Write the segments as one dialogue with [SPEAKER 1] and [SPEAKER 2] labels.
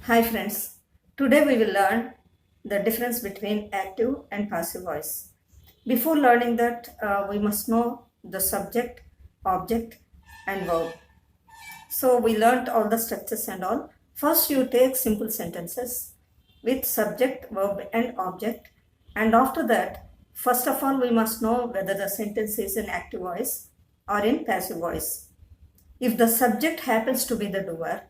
[SPEAKER 1] Hi friends, today we will learn the difference between active and passive voice. Before learning that, we must know the subject, object and verb. So we learnt all the structures and all. First you take simple sentences with subject, verb and object, and after that, first of all we must know whether the sentence is in active voice or in passive voice. If the subject happens to be the doer,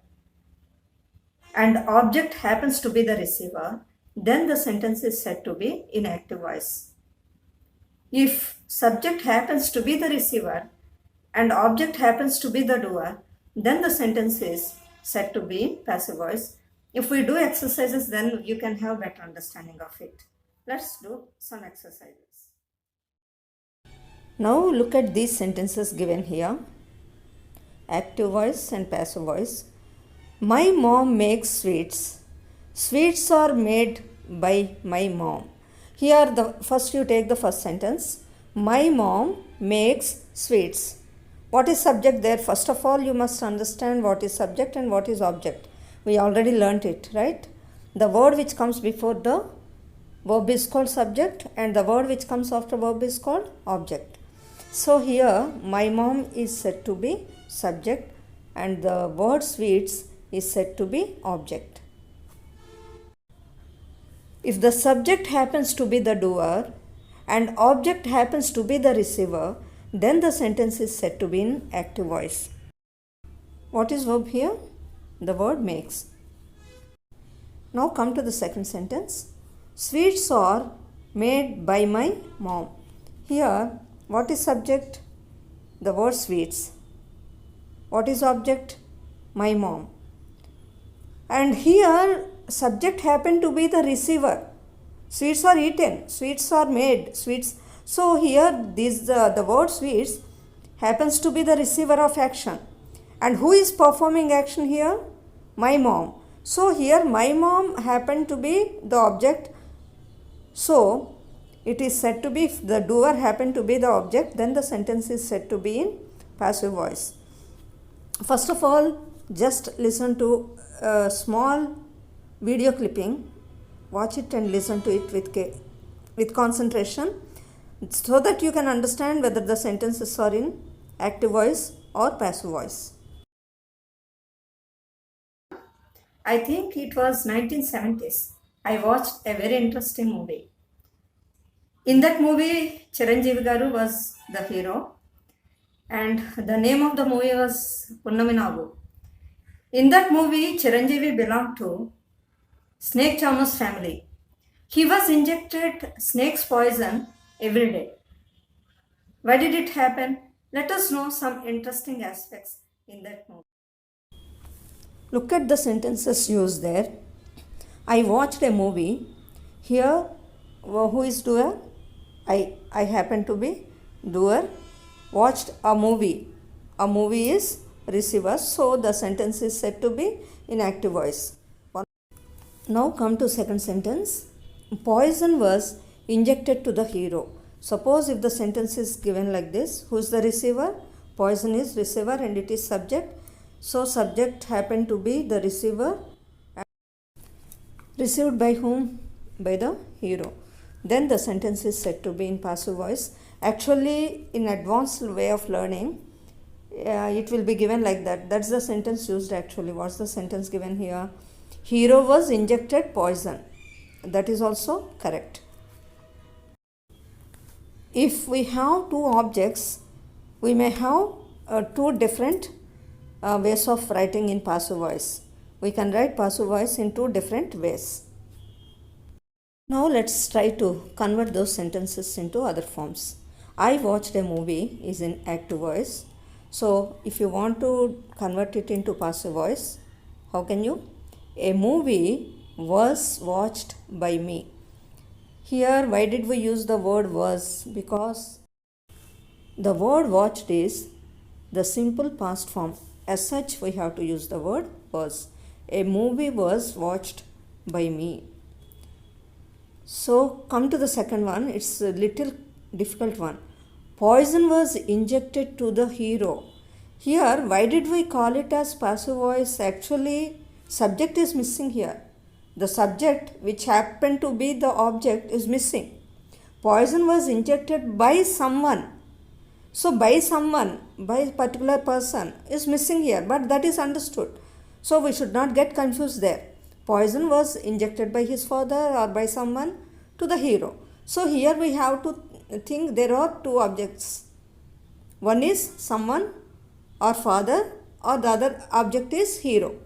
[SPEAKER 1] and object happens to be the receiver, then the sentence is said to be in active voice. If subject happens to be the receiver and object happens to be the doer, then the sentence is said to be in passive voice. If we do exercises, then you can have better understanding of it. Let's do some exercises. Now look at these sentences given here. Active voice and passive voice. My mom makes sweets. Sweets are made by my mom. Here the first you take the first sentence. My mom makes sweets. What is subject there? First of all you must understand what is subject and what is object. We already learnt it, right? The word which comes before the verb is called subject and the word which comes after verb is called object. So here my mom is said to be subject and the word sweets is said to be object. If the subject happens to be the doer and object happens to be the receiver, then the sentence is said to be in active voice. What is verb here? The word makes. Now come to the second sentence. Sweets are made by my mom. Here, what is subject? The word sweets. What is object? My mom. And here subject happened to be the receiver. Sweets are eaten, sweets are made, sweets. So here the word sweets happens to be the receiver of action. And who is performing action here? My mom. So here my mom happened to be the object. So it is said to be, if the doer happened to be the object, then the sentence is said to be in passive voice. First of all, just listen to a small video clipping. Watch it and listen to it with concentration so that you can understand whether the sentences are in active voice or passive voice. I think it was 1970s. I watched a very interesting movie. In that movie, Chiranjeevi Garu was the hero and the name of the movie was Punnami Nagu. In that movie, Chiranjeevi belonged to Snake Charmer's family. He was injected snake's poison every day. Why did it happen? Let us know some interesting aspects in that movie. Look at the sentences used there. I watched a movie. Here, who is doer? I happen to be doer. Watched a movie. A movie is receiver. So the sentence is said to be in active voice. Now come to second sentence. Poison was injected to the hero. Suppose if the sentence is given like this, who is the receiver? Poison is receiver and it is subject. So subject happened to be the receiver. Received by whom? By the hero. Then the sentence is said to be in passive voice. Actually, in advanced way of learning, it will be given like that. That's the sentence used actually. What's the sentence given here? Hero was injected poison. That is also correct. If we have two objects, we may have two different ways of writing in passive voice. We can write passive voice in two different ways. Now let's try to convert those sentences into other forms. I watched a movie is in active voice. So if you want to convert it into passive voice, how can you? A movie was watched by me. Here, why did we use the word was? Because the word watched is the simple past form. As such, we have to use the word was. A movie was watched by me. So, come to the second one. It's a little difficult one. Poison was injected to the hero. Here, why did we call it as passive voice? Actually, Subject is missing here. The subject, which happened to be the object, is missing. Poison was injected by someone. So, by someone, by a particular person is missing here, but that is understood. So, we should not get confused there. Poison was injected by his father or by someone to the hero. So, here we have to think there are two objects. One is someone or father, or the other object is hero.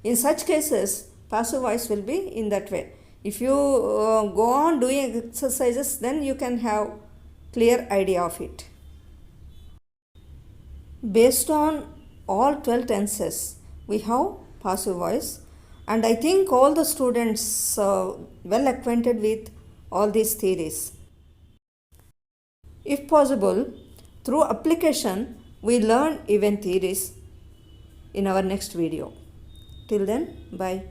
[SPEAKER 1] In such cases, passive voice will be in that way. If you go on doing exercises, then you can have clear idea of it. Based on all 12 tenses, we have passive voice, and I think all the students are well acquainted with all these theories. If possible, through application, we learn even theories in our next video. Till then, bye.